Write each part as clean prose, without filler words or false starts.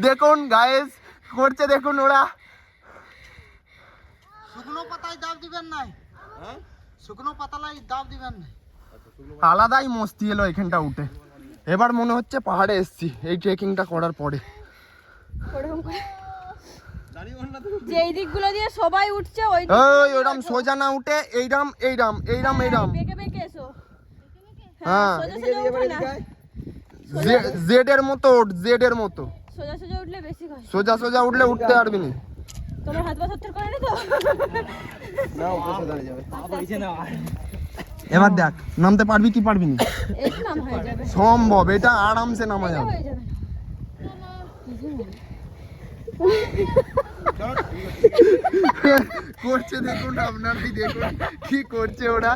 দেখুন গাইস করছে, দেখুন ওরা। শুকনো পাতায় দাব দিবেন না, হ্যাঁ শুকনো পাতায় দাব দিবেন না। আলাদাই মস্তি এলো এখানটা উঠে। এবার মনে হচ্ছে পাহাড়ে এসছি এই ট্রেকিংটা করার পরে। যেই দিকগুলো দিয়ে সবাই উঠছে ওই ওইরকম সোজা না উঠে এইরাম এইরাম এইরাম এইরাম। বেঁকে বেঁকে এসো। হ্যাঁ জেড এর মতো ওঠ, জেড এর মতো। সোজা সোজা উঠলে বেশি হয়। সোজা সোজা উঠলে উঠতে পারবি না। তোমার হাত পা সত্তর করে নি তো? না উপরে দাঁড়িয়ে যাবে। এবার দেখ নামতে পারবি কি পারবি না। এই নাম হয়ে যাবে সম্ভব, এটা আরামসে নামা যাবে। হয়ে যাবে। করছে দেখুন, আপনারাই দেখুন কি করছে ওরা।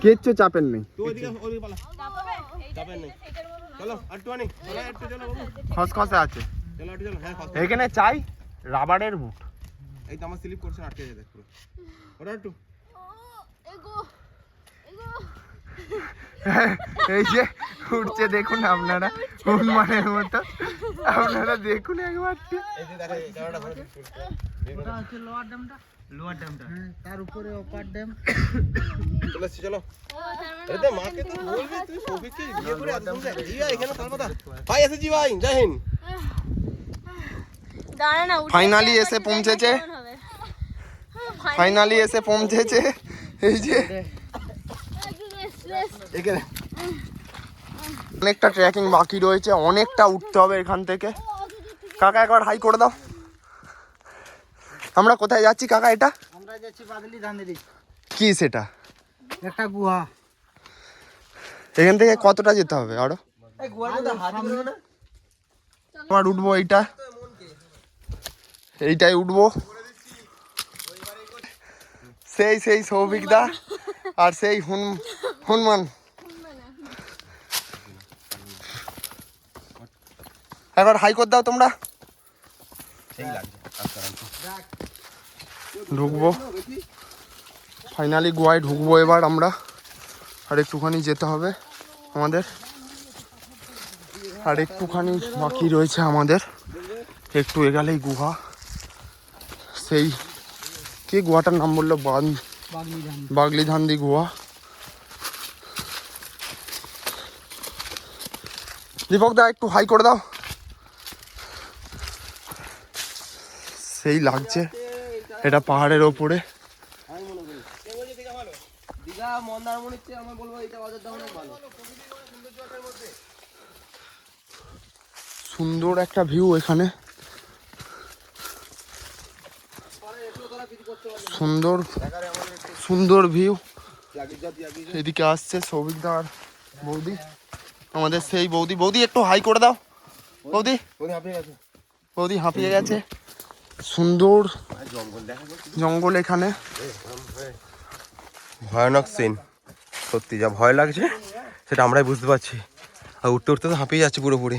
কিচ্ছু চাপেন নেই, খসখসে আছে এখানে। চাই রাবারের বুট। এই তো আমার স্লিপ করছে, আটকে যায় দেখ পুরো। ওটা একটু এই যে উঠছে দেখুন আপনারা, হনুমানের মতো। আপনারা দেখুন একবার। ওটা হচ্ছে লোয়ার ড্যামটা, লোয়ার ড্যামটা। হ্যাঁ তার উপরে অপার ড্যাম। চলে এসছি, চলো। আরে মাকে তো বলবি তুই সৌভিককে বিয়ে করে এত দূর যাই। জিয়া এখানে তার কথা। ভাই এসেছি ভাই, জয় হিন্দ। দাঁড়া না, ফাইনালি এসে পৌঁছেছে, ফাইনালি এসে পৌঁছেছে। এই যে এখানে অনেকটা ট্রেকিং বাকি রয়েছে, অনেকটা উঠতে হবে এখান থেকে। কাকা একবার হাই করে দাও। আমরা কোথায় যাচ্ছি কাকা? এটা আমরা যাচ্ছি বাদলি ধানেরি। কি সেটা? একটা গুহা। এখান থেকে কতটা যেতে হবে আরো? এই গোয়ার মধ্যে হাত ধরো না। আবার উঠবো এইটা, এইটাই উঠবো। সেই সেই সৌভিক দা আর সেই হনুমান। একবার হাই করে দাও তোমরা। ঢুকবো ফাইনালি গোয়ায়, ঢুকবো এবার আমরা। আর একটুখানি যেতে হবে আমাদের, আর একটুখানি বাকি রয়েছে আমাদের। একটু এগালেই গুহা। সেই কি গুহাটার নাম বললো? বাগলিধান্দি গুহা। দীপক দা একটু হাই করে দাও। সেই লাগছে, এটা পাহাড়ের ওপরে। দীঘা মন্দারমণির চেয়ে আমি বলবো এটা অযোধ্যা অনেক ভালো। সুন্দর একটা ভিউ এখানে, সুন্দর সুন্দর ভিউ। এদিকে আসছে সৌভিক দা আর বৌদি, আমাদের সেই বৌদি। বৌদি একটু হাই করে দাও। বৌদি, বৌদি হাঁপিয়ে গেছে। সুন্দর জঙ্গল এখানে, ভয়ানক সিন। সত্যি যা ভয় লাগছে সেটা আমরাই বুঝতে পারছি। আর উঠতে উঠতে তো হাঁপিয়ে যাচ্ছে পুরোপুরি।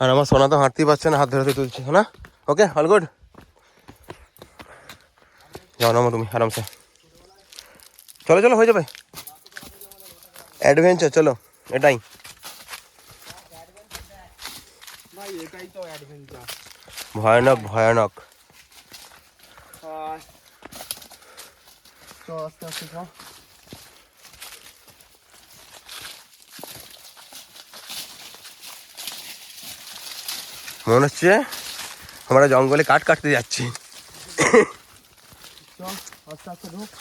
আর আমার সোনা তো হাঁটতেই পারছে না, হাত ধরে তুলছে না। ওকে অল গুড, যাও নামো তুমি আরামসে। চলো চলো হয়ে যাবে অ্যাডভেঞ্চার, চলো এটাই। ভয়ানক ভয়ানক। আস্তে আস্তে মনে হচ্ছে আমরা জঙ্গলে কাঠ কাটতে যাচ্ছি। আস্তে আস্তে ঢুক।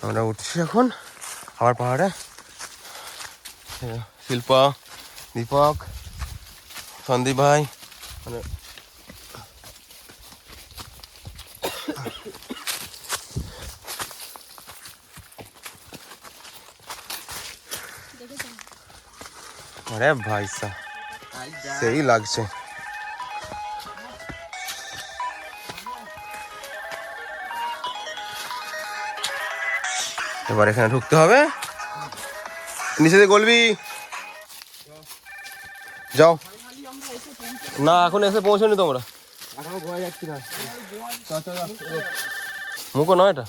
আমরা উঠছি এখন আমার পাহাড়ে। শিল্পা, দীপক, সন্দীপ ভাই, মানে আরে ভাই সা সেই লাগছে। এবার এখানে ঢুকতে হবে, নিচে দিয়ে গলবি, যাও। না এখন এসে পৌঁছনি তোমরা, এখনো গোয়া যাচ্ছি না। মুখো নয় এটা,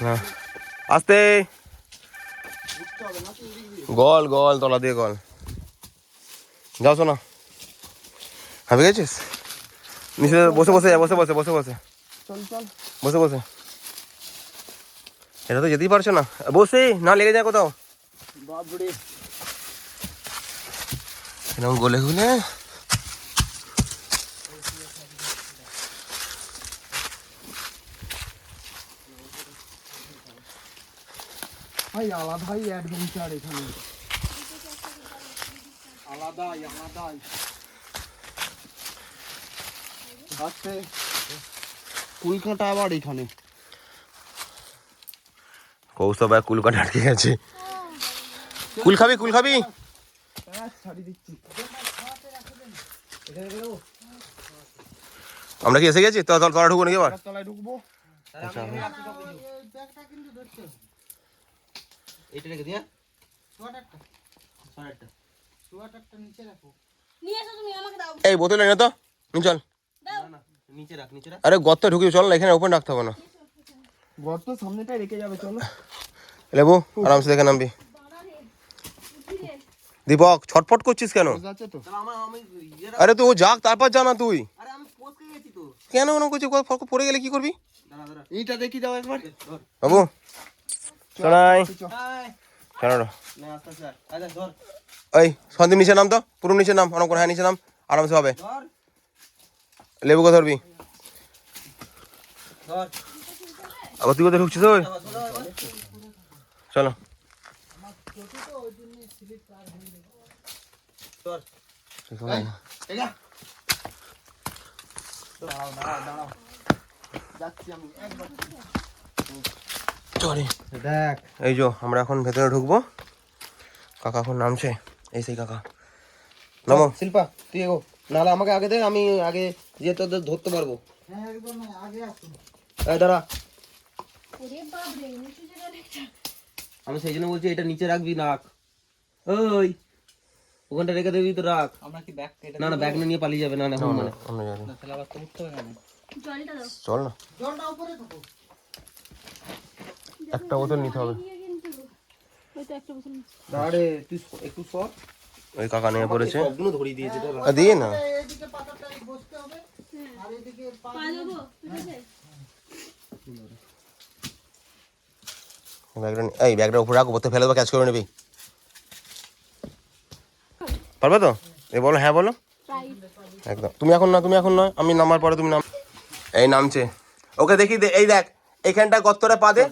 হ্যাঁ আস্তে গল গল তলা দিয়ে গল, যাও শোনা। হাঁপে গেছিস? নিচে বসে বসে যা, বসে বসে বসে বসে চল চল বসে বসে, এটা তো যেতেই পারছো না, বসে না লেগে যায় কোথাও। বাবরে এরকম গলে গুলে ভাই আলাদাই অ্যাডভেঞ্চার এখানে, আলাদাই আলাদাই। আস্তে কুলকাটা আবার এখানে, কৌস্তব কুল কাটে আটকে গেছে। কুল খাবি, কুল খাবি? ছাড়ি দিচ্ছি। আমরা কি এসে গেছি? তো তলা ঢুকবো নাকি এবার? তলায় ঢুকবো। ব্যাগটা কিন্তু ধরতে হবে। এইটা রেখে দিয়া, সোয়াটারটা সোয়াটারটা নিচে রাখো। নিয়ে এসো তুমি, আমাকে দাও। এই বোতল এনে তো, চল। নিচে রাখ নিচে রাখ। আরে গর্ত ঢুকি, চল না, এখানে ওপেন রাখতে হবে না। গর্ত সামনেটাই রেখে যাবে, চলো। লেবু আরামসে দেখে নামবি। দীপক ছটফট করছিস কেন? আছে তো। আরে তুই ও যাক তারপর জানা তুই আরে আমি পড়তে গেছি তো। কেন মনে করছিস? পড়ে গেলে কি করবি? দাঁড়া দাঁড়া। এইটা দেখি যাও একবার। বাবু শোনাই হাই। কেন? না আস্তে আস্তে আচ্ছা ধর এই সন্দীপ নিচে নাম তো, পুরো নিচে নাম, অনেক হ্যাঁ নিচে নাম, আরামসে হবে। ধর লেবুকে ধরবি। ধর। আবার তুই কোথায় ঢুকছিস? ওই চলো ধর। এগা দাঁড়াও দাঁড়াও দাঁড়াও, যাচ্ছি আমি একবার। চলি। দেখ এই যো আমরা এখন ভেতরে ঢুকবো, কাকা এখন নামছে, এই সেই কাকা নামো। শিল্পা তুই এগো, নাহলে আমাকে আগে দে, আমি আগে গিয়ে তোদের ধরতে পারবো। হ্যাঁ একদম আগে আসুন। এই দাঁড়া, ওরে বাপ রে, নিচে যে অনেকটা। আমি সেই জন্য বলছি এটা নিচে রাখবি, রাখ। ওই ওখানটা রেখে দেবি তো, রাখ। আমরা কি ব্যাগ কেটে না না ব্যাগ নিয়ে পালিয়ে যাবে, না না হুম মানে আমরা যাবো। তাহলে আবার তো উঠতে হবে না। জলটা দাও। চল না, জলটা উপরে থাকো। একটা বোতল নিতে হবে। নিয়ে কিন্তু ওই তো একটা বছর নিচে। দাঁড়ে তুই একটু সর, ওই কাকা নিয়ে পড়েছে, সবগুলো ধরিয়ে দিয়েছে তো। দিয়ে না। এইদিকে পাতাটা বসতে হবে আর এইদিকে পা দেবো, ঠিক আছে? এই ব্যাগটা উপরে রাখো, বোতল ফেলে দেবো, ক্যাচ করে নিবি। পারবে তো? এই বলো, হ্যাঁ বলো একদম। তুমি এখন না, তুমি এখন নয়, আমি নামার পরে তুমি নাম। এই নামছে, ওকে দেখি দে, এই দেখ এইখানটা গর্তটা পা দে,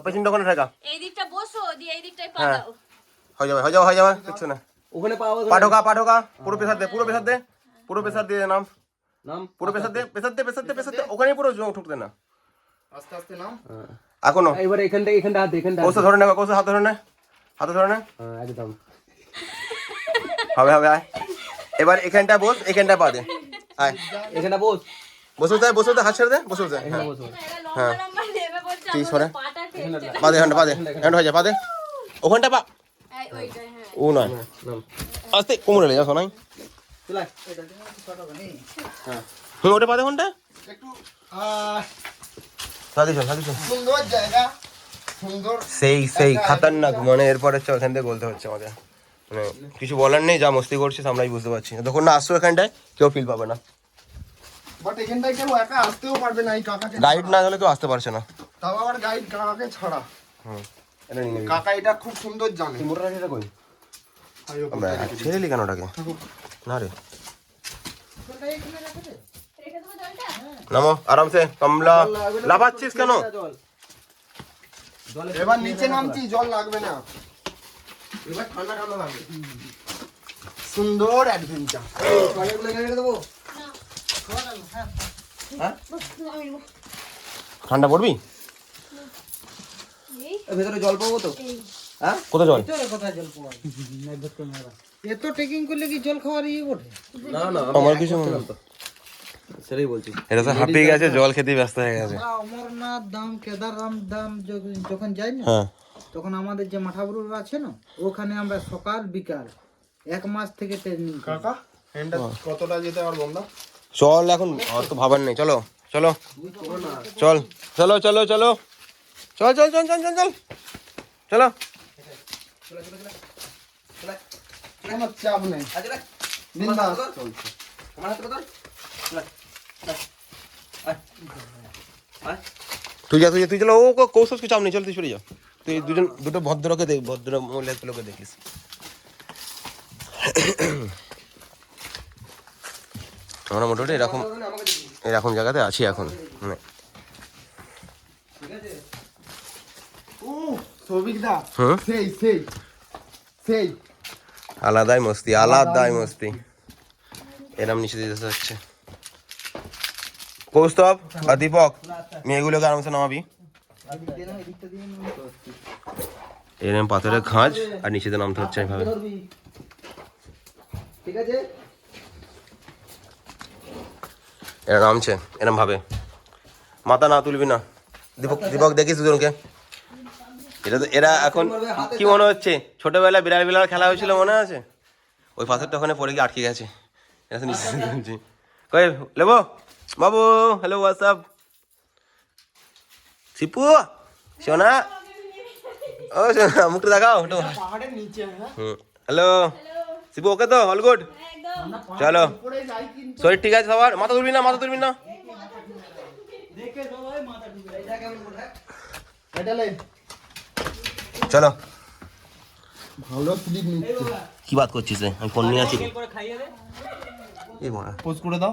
পেছনটা ওখানে ঠেকা। এই দিকটা বসো, দিয়ে এই দিকটাই পা হ্যাঁ। দাও। হয়ে যাবে হয়ে যাবে হয়ে যাবে, দেখছো না? ওখানে পাওয়া পাঠকা পাঠকা, পুরো প্রেসার দে, পুরো প্রেসার দে, পুরো প্রেসার দিয়ে নাম, নাম পুরো প্রেসার দে, প্রেসার দে, প্রেসার দে, প্রেসার দে, ওখানেই পুরো ঠুকতে না আস্তে আস্তে নাম। এখনো। এবার এখান থেকে এখানটা হাত দে, এখানটা কোষে ধরে নে, কোষে হাত ধরে নে, হাতে ধরে নে, হ্যাঁ একদম হবে হবে। আয় এবার এখানটা বস, এখানটা পা দে, আয় এখানটা বস। বসে দে, বসে দে, হাত ছেড়ে দে, বসে দে, হ্যাঁ এরা লম্বা লম্বা নেবে বলছে, তুই আমার সরে। পাটা ঠেলছে। পা দে, এখানটা পা দে, এখানটা হয়ে যায়, পা দে, ওখানটা পা, এই ওইটাই, হ্যাঁ। ও নয় নাম আস্তে কোমরে লে যা, শোনাই। চলে হুম, ওটা পা দে, ওখানটা একটু সাদি চল, সাদি চল। সুন্দর জায়গা, সুন্দর। সেই খাতারনাক, মানে এরপরে এখান থেকে বলতে হচ্ছে আমাদের, মানে কিছু বলার নেই, যা মস্তি করছিস আমরাই বুঝতে পারছি। যখন না আসছো এখানটায় কেউ ফিল পাবে না, বাট এখানটায় কেউ একা আসতেও পারবে না, এই কাকাকে গাইড না হলে কেউ আসতে পারছে না। তাও আবার গাইড কাকাকে ছাড়া। হুম, এটা নিয়ে নিবি। কাকা এটা খুব সুন্দর জানে। মোটর এটা কই? আয়ো, ছেড়ে এলি কেন ওটাকে? না রে, রেখে দেবো জলটা? নামো আরামসে। কমলা লাফাচ্ছিস কেন? জল এবার নিচে নামছি, জল লাগবে না, এবার ঠান্ডা ঠান্ডা লাগবে। সুন্দর অ্যাডভেঞ্চার। পানিগুলো এখানে রেখে দেবো। হ্যাঁ আমি নেবো। ঠান্ডা পড়বি? এই, ভেতরে জল পাবো তো? এই। হ্যাঁ কোথায় জল? কোথায় জল পাবো? এত ট্রেকিং করলে কি জল খাওয়ার ইয়ে ওঠে? না না আমার কিছু মনে তো সেটাই বলছি। এটা তো হাঁপিয়ে গেছে, জল খেতে ব্যস্ত হয়ে গেছে। আমরা অমরনাথ ধাম কেদারনাথ ধাম যখন যাই না, হ্যাঁ তখন আমাদের যে মাঠাবুরুরা আছে না, ওখানে আমরা সকাল বিকাল 1 মাস থেকে ট্রেনিং কাকা এটা কতটা যেতে পারবো আমরা? চল, এখন অত ভাবার নেই, চলো চলো চল চলো চলো চলো চল চল চল চল চল চল চলো। কোনো চাপ নেই, বিন্দাস চলছে। তুই যা তুই যা, তুই চলো। ও কৌশলকে চাপ নেই, চল তুই সরে যা। তুই দুটো ভদ্রকে দেখ, ভদ্র মহিলাগুলোকে দেখিস। আমরা মোটামুটি এরকম জায়গাতে আছি এখন, মানে সৌভিকদা হুম সেই সেই সেই আলাদাই মস্তি। এরম নিচে দিতে হচ্ছে। কৌস্তব আর দীপক, মেয়েগুলোকে আরামসে নামাবি। এরম পাথরের খাঁজ আর নিচেতে নামতে হচ্ছে এইভাবে। ঠিক আছে, এরা নামছে এরম ভাবে, মাথা না তুলবি না। দীপক দেখিস দুজনকে। এরা এখন কি মনে হচ্ছে, ছোটবেলায় বিড়াল খেলা হয়েছিল মনে আছে? ওই পাথরটা ওখানে পড়ে গিয়ে আটকে গেছে। এটা নিচে তুলছি। কই লেবো বাবু, হ্যালো হোয়াটসঅ্যাপ। শিপু সোনা, ও সোনা মুখটা দেখাও একটু। পাহাড়ের নিচে। হ্যাঁ হ্যালো শিপু, ওকে তো অল গুড? একদম চলো, পড়ে যাই কিন্তু শরীর ঠিক আছে সবার? মাথা তুলবি না। এটালে চলো। ভালো ক্লিপ নিচ্ছে। কি বাত করছিস রে? আমি ফোন নিয়ে আছি। এই বড়া পোজ করে দাও।